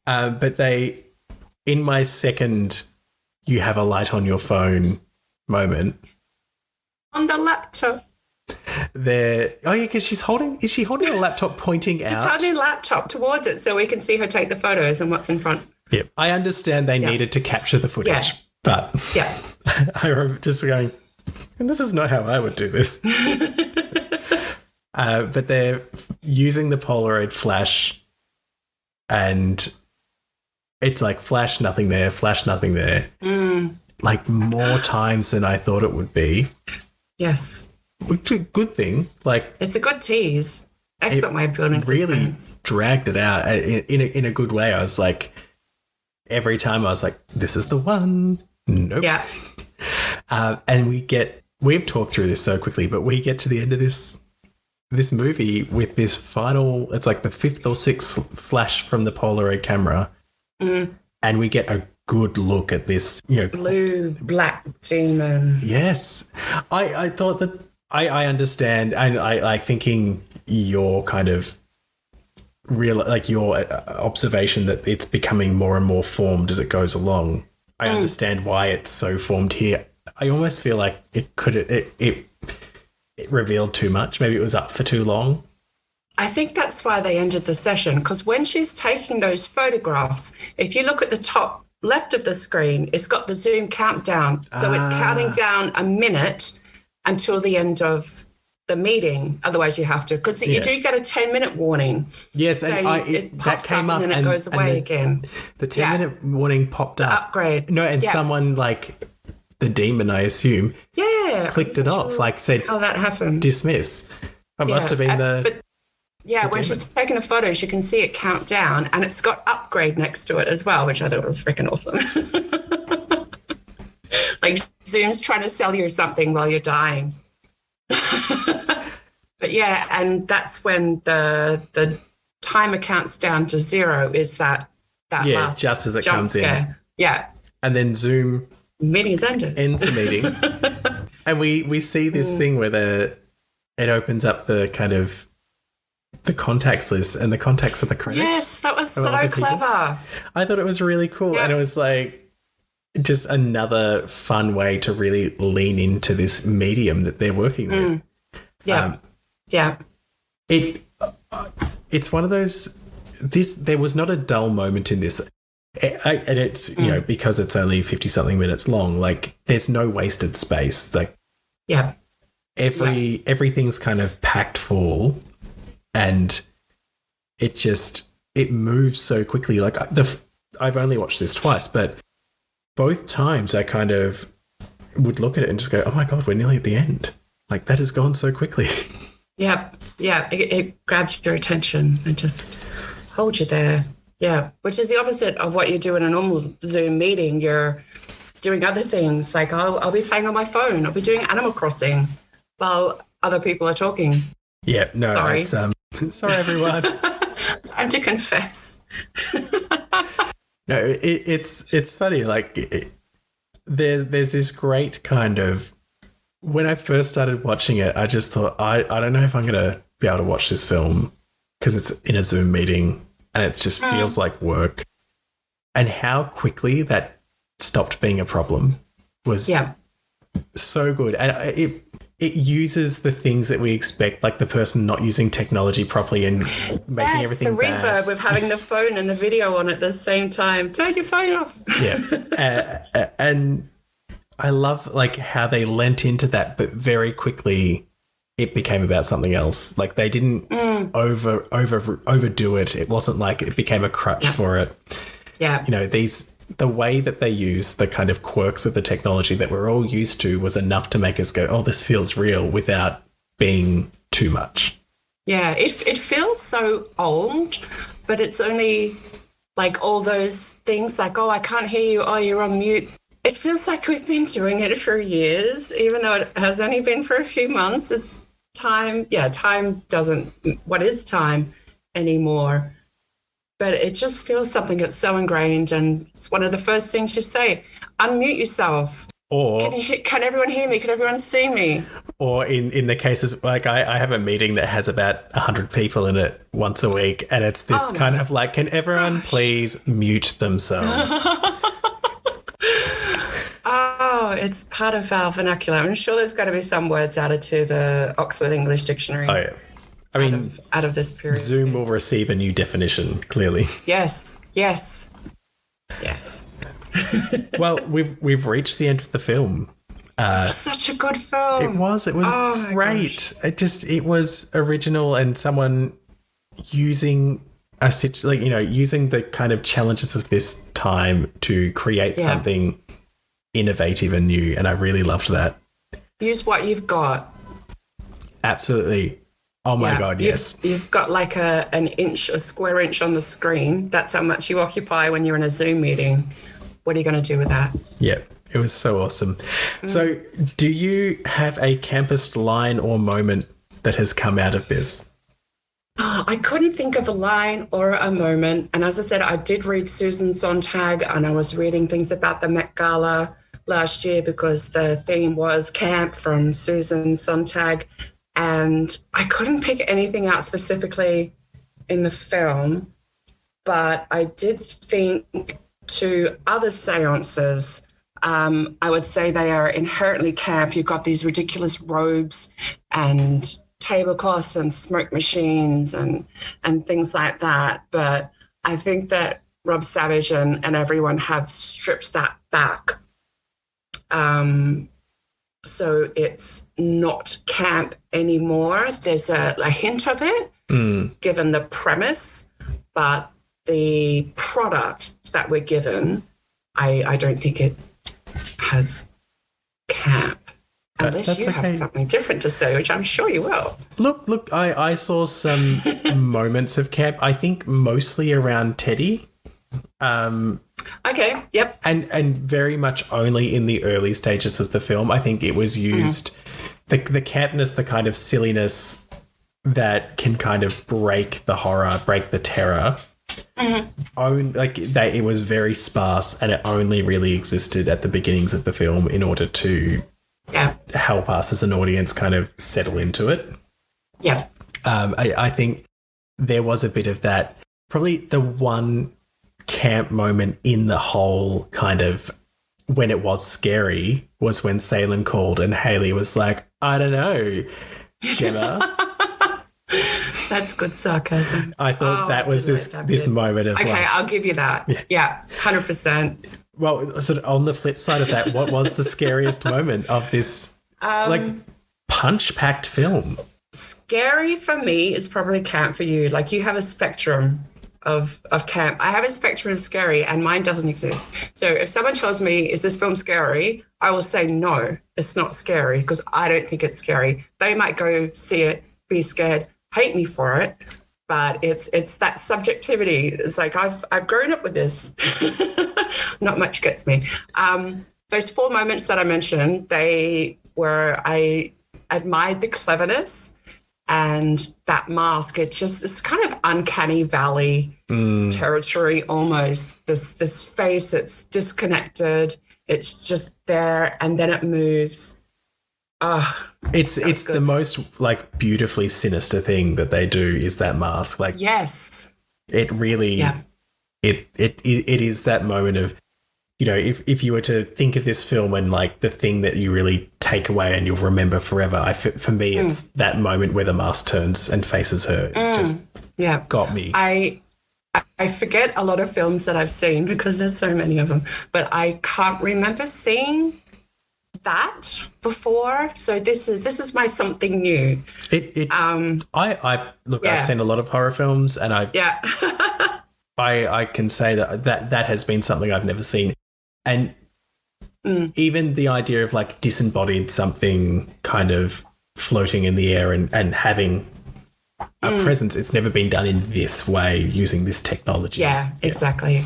But in my second, you have a light on your phone moment. On the laptop. Because is she holding a laptop pointing out? She's holding a laptop towards it so we can see her take the photos and what's in front. Yep. I understand they needed to capture the footage, but I remember just going, and this is not how I would do this. But they're using the Polaroid flash and it's flash, nothing there, flash, nothing there. More times than I thought it would be. Yes. Which is a good thing. It's a good tease. Excellent way of building suspense. Really dragged it out in a good way. I was every time I was this is the one. Nope. Yeah. And we've talked through this so quickly, but we get to the end of this movie with this final, it's the 5th or 6th flash from the Polaroid camera. And we get a good look at this, blue black demon. Yes. I thought that I understand, and I thinking your kind of real, your observation that it's becoming more and more formed as it goes along. I understand why it's so formed here. I almost feel like it revealed too much. Maybe it was up for too long. I think that's why they ended the session, because when she's taking those photographs, if you look at the top left of the screen, it's got the Zoom countdown. So it's counting down a minute until the end of the meeting. Otherwise, you have to, because you do get a 10-minute warning. Yes, so and it pops that came up and then it goes away again. The 10-minute warning popped up. Upgrade. No, and someone the demon, I assume, clicked it off, said how that happened. Dismiss. It must have been when she's taking the photos, you can see it count down, and it's got upgrade next to it as well, which I thought was freaking awesome. Zoom's trying to sell you something while you're dying. But and that's when the timer counts down to 0 is that last just as it jump comes scare. in. Yeah. And then Zoom meeting's ended. Ends the meeting. And we see this thing where it opens up the kind of the contacts list, and the contacts are the credits. Yes, that was so clever. I thought it was really cool. And it was just another fun way to really lean into this medium that they're working with. It's one of those, there was not a dull moment in this. And it's, because it's only 50 something minutes long, there's no wasted space. Everything's kind of packed full, and it moves so quickly. Like I've only watched this twice, but both times I kind of would look at it and just go, oh my God, we're nearly at the end. Like that has gone so quickly. Yep. Yeah. It grabs your attention and just holds you there. Yeah. Which is the opposite of what you do in a normal Zoom meeting. You're doing other things. Like I'll be playing on my phone. I'll be doing Animal Crossing while other people are talking. Yeah. No, sorry. It's, sorry, everyone. Time to confess. No, it's funny. Like there's this great kind of, when I first started watching it, I just thought, I don't know if I'm going to be able to watch this film because it's in a Zoom meeting and it just feels like work. And how quickly that stopped being a problem was so good. And it uses the things that we expect, like the person not using technology properly and making everything the reverb of having the phone and the video on at the same time. Turn your phone off. Yeah. And I love like how they lent into that, but very quickly it became about something else. Like they didn't overdo it. It wasn't like it became a crutch for it. Yeah. You know, the way that they use the kind of quirks of the technology that we're all used to was enough to make us go, oh, this feels real without being too much. Yeah, it feels so old, but it's only like all those things like, oh, I can't hear you. Oh, you're on mute. It feels like we've been doing it for years, even though it has only been for a few months. It's time. Yeah, time doesn't, what is time anymore? But it just feels something that's so ingrained, and it's one of the first things you say, unmute yourself. Or can everyone hear me? Can everyone see me? Or in the cases, like I have a meeting that has about 100 people in it once a week, and it's this kind of like, can everyone please mute themselves? Oh, it's part of our vernacular. I'm sure there's got to be some words added to the Oxford English Dictionary. Oh, yeah. I mean, out of this period. Zoom will receive a new definition, clearly. Yes. Well, we've reached the end of the film. Such a good film. It was great. It was original, and someone using using the kind of challenges of this time to create something innovative and new, and I really loved that. Use what you've got. Absolutely. Oh my God, yes. You've got like a square inch on the screen. That's how much you occupy when you're in a Zoom meeting. What are you going to do with that? Yeah, it was so awesome. So do you have a campus line or moment that has come out of this? I couldn't think of a line or a moment. And as I said, I did read Susan Sontag, and I was reading things about the Met Gala last year because the theme was camp from Susan Sontag. And I couldn't pick anything out specifically in the film, but I did think to other seances, I would say they are inherently camp. You've got these ridiculous robes and tablecloths and smoke machines and things like that. But I think that Rob Savage and everyone have stripped that back. So it's not camp anymore. There's a hint of it, given the premise, but the product that we're given, I don't think it has camp. Unless you have something different to say, which I'm sure you will. Look, I saw some moments of camp. I think mostly around Teddy. Okay, yep. And very much only in the early stages of the film. I think it was used, the campness, the kind of silliness that can kind of break the horror, break the terror. It was very sparse, and it only really existed at the beginnings of the film in order to help us as an audience kind of settle into it. Yeah. I think there was a bit of that. Probably the one camp moment in the whole kind of when it was scary was when Salem called and Haley was like, I don't know, Gemma. That's good sarcasm. I thought that was this moment of okay, I'll give you that. Yeah, 100%. Well, sort of on the flip side of that, what was the scariest moment of this punch-packed film? scary for me is probably camp for you. Like you have a spectrum of camp. I have a spectrum of scary and mine doesn't exist. So if someone tells me, is this film scary? I will say, no, it's not scary because I don't think it's scary. They might go see it, be scared, hate me for it. But it's that subjectivity. It's like I've grown up with this. Not much gets me. Those 4 moments that I mentioned, I admired the cleverness and that mask. It's kind of uncanny valley territory almost. This face that's disconnected. It's just there and then it moves. It's the most like beautifully sinister thing that they do is that mask. Like yes, it really it is that moment of, you know, if you were to think of this film and like the thing that you really take away and you'll remember forever, for me it's that moment where the mask turns and faces her. It just got me. I forget a lot of films that I've seen because there's so many of them, but I can't remember seeing that before. So this is my something new. I've seen a lot of horror films and I can say that has been something I've never seen. And even the idea of like disembodied something kind of floating in the air and having a presence, it's never been done in this way using this technology. Yeah, exactly.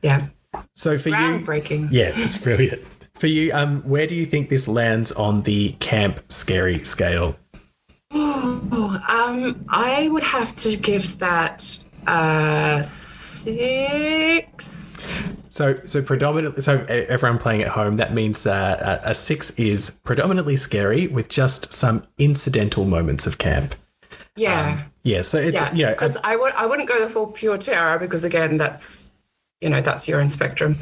Yeah. So for you, groundbreaking. Yeah, it's brilliant. For you, where do you think this lands on the camp scary scale? I would have to give that 6. So predominantly, so everyone playing at home, that means that a 6 is predominantly scary with just some incidental moments of camp. Yeah. So it's because I wouldn't go the full pure terror because again that's your own spectrum.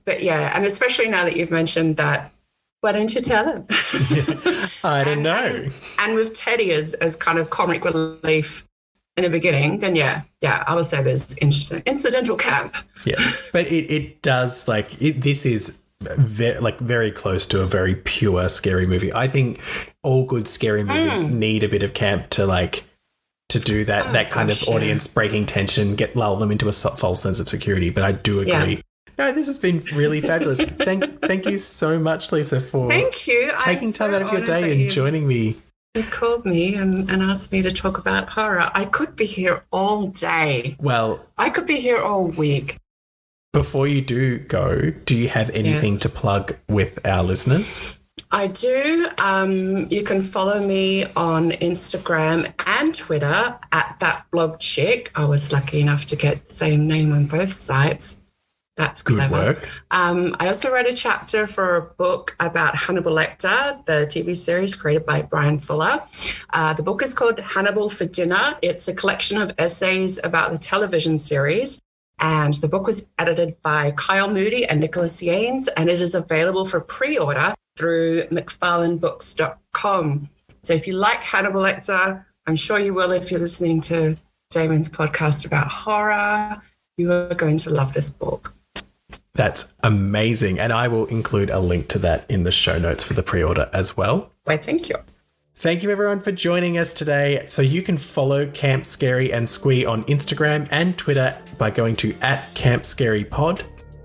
But yeah, and especially now that you've mentioned that, why don't you tell him? I don't know. And with Teddy as kind of comic relief in the beginning, then yeah, I would say there's incidental camp. Yeah, but it does this is very close to a very pure scary movie. I think all good scary movies need a bit of camp to do that kind of audience breaking tension, lull them into a false sense of security. But I do agree. Yeah. No, this has been really fabulous. Thank you so much, Lisa, for taking time out of your day and joining me. You called me and asked me to talk about horror. I could be here all day. Well, I could be here all week. Before you do go, do you have anything to plug with our listeners? I do. You can follow me on Instagram and Twitter at @thatblogchick. I was lucky enough to get the same name on both sites. That's clever. Good work. I also wrote a chapter for a book about Hannibal Lecter, the TV series created by Brian Fuller. The book is called Hannibal for Dinner. It's a collection of essays about the television series. And the book was edited by Kyle Moody and Nicholas Yanes, and it is available for pre-order through McFarlaneBooks.com. So if you like Hannibal Lecter, I'm sure you will if you're listening to Damon's podcast about horror. You are going to love this book. That's amazing. And I will include a link to that in the show notes for the pre-order as well. Why, thank you. Thank you, everyone, for joining us today. So you can follow Camp Scary and Squee on Instagram and Twitter by going to @CampScaryPod.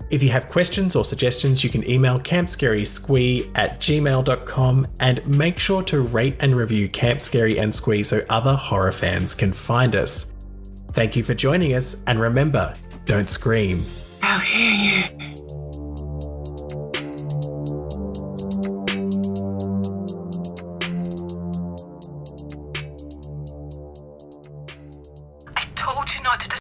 If you have questions or suggestions, you can email campscarysquee@gmail.com and make sure to rate and review Camp Scary and Squee so other horror fans can find us. Thank you for joining us, and remember, don't scream. I'll hear you.